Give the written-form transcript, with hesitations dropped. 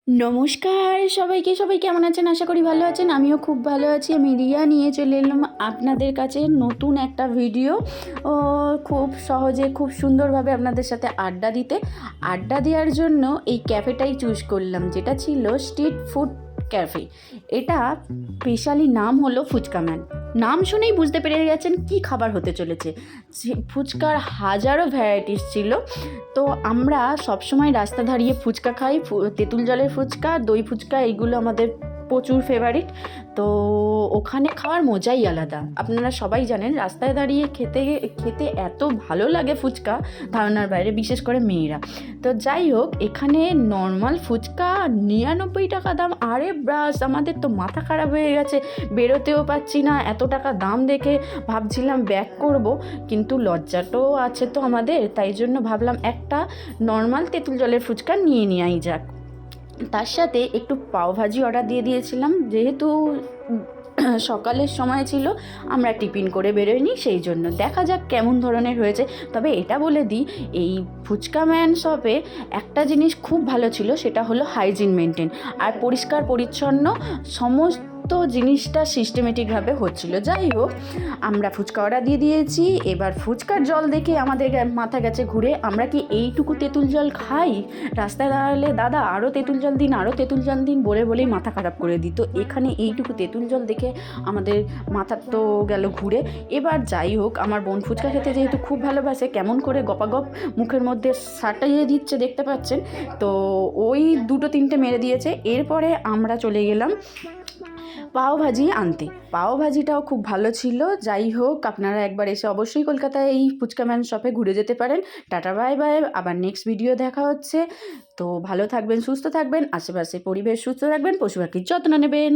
নমস্কার সবাইকে। সবাই কেমন আছেন? আশা করি ভালো আছেন। আমিও খুব ভালো আছি। আমি রিয়া নিয়ে চলে এলাম আপনাদের কাছে নতুন একটা ভিডিও। ও খুব সহজে খুব সুন্দরভাবে আপনাদের সাথে আড্ডা দিতে। আড্ডা দেওয়ার জন্য এই ক্যাফেটাই চুজ করলাম, যেটা ছিল স্ট্রিট ফুড ক্যাফে। এটা স্পেশালি নাম হলো ফুচকা ম্যান। নাম শুনেই বুঝতে পেরে গেছেন কি খাবার হতে চলেছে। ফুচকার হাজারো ভ্যারাইটিস ছিল। তো আমরা সবসময় রাস্তা দাঁড়িয়ে ফুচকা খাই, তেঁতুল জলের ফুচকা, দই ফুচকা, এইগুলো আমাদের প্রচুর ফেভারিট। তো ওখানে খাওয়ার মজাই আলাদা। আপনারা সবাই জানেন রাস্তায় দাঁড়িয়ে খেতে খেতে এত ভালো লাগে ফুচকা, ধারণার বাইরে, বিশেষ করে মেয়েরা। তো যাই হোক, এখানে নর্মাল ফুচকা 99 টাকা দাম। আরে ব্রাস, আমাদের তো মাথা খারাপ হয়ে গেছে, বেরোতেও পাচ্ছি না। এত টাকা দাম দেখে ভাবছিলাম ব্যাক করব, কিন্তু লজ্জাটাও আছে তো আমাদের, তাই জন্য ভাবলাম একটা নর্মাল তেঁতুল জলের ফুচকা নিয়ে নেওয়াই যাক। তার সাথে একটু পাওভাজি অর্ডার দিয়ে দিয়েছিলাম, যেহেতু সকালের সময় ছিল, আমরা টিফিন করে বেরোইনি, সেই জন্য দেখা যাক কেমন ধরনের হয়েছে। তবে এটা বলে দিই, এই ফুচকা ম্যান শপে একটা জিনিস খুব ভালো ছিল, সেটা হলো হাইজিন মেনটেন আর পরিষ্কার পরিচ্ছন্ন সমস্ত জিনিসটা সিস্টেমেটিকভাবে হচ্ছিল। যাই হোক, আমরা ফুচকা অর্ডার দিয়ে দিয়েছি। এবার ফুচকার জল দেখে আমাদের মাথা গেছে ঘুরে। আমরা কি এইটুকু তেঁতুল জল খাই? রাস্তায় দাঁড়ালে দাদা আরও তেঁতুল জল দিন, আরও তেঁতুল জল দিন বলেই মাথা খারাপ করে দিত। এখানে এইটুকু তেঁতুল জল দেখে আমাদের মাথা তো গেল ঘুরে। এবার যাই হোক, আমার বোন ফুচকা খেতে যেহেতু খুব ভালোবাসে, কেমন করে গপাগপ মুখের মধ্যে সাটাইয়ে দিচ্ছে দেখতে পাচ্ছেন। তো ওই 2-3টে মেরে দিয়েছে। এরপরে আমরা চলে গেলাম পাওভাজি আনতে। পাওভাজিটাও খুব ভালো ছিল। যাই হোক, আপনারা একবার এসে অবশ্যই কলকাতায় এই ফুচকা ম্যান শপে ঘুরে যেতে পারেন। Tata, bye bye. আবার নেক্সট ভিডিও দেখা হচ্ছে। তো ভালো থাকবেন, সুস্থ থাকবেন, আশেপাশে পরিবেশ সুস্থ রাখবেন, পশু পাখির যত্ন নেবেন।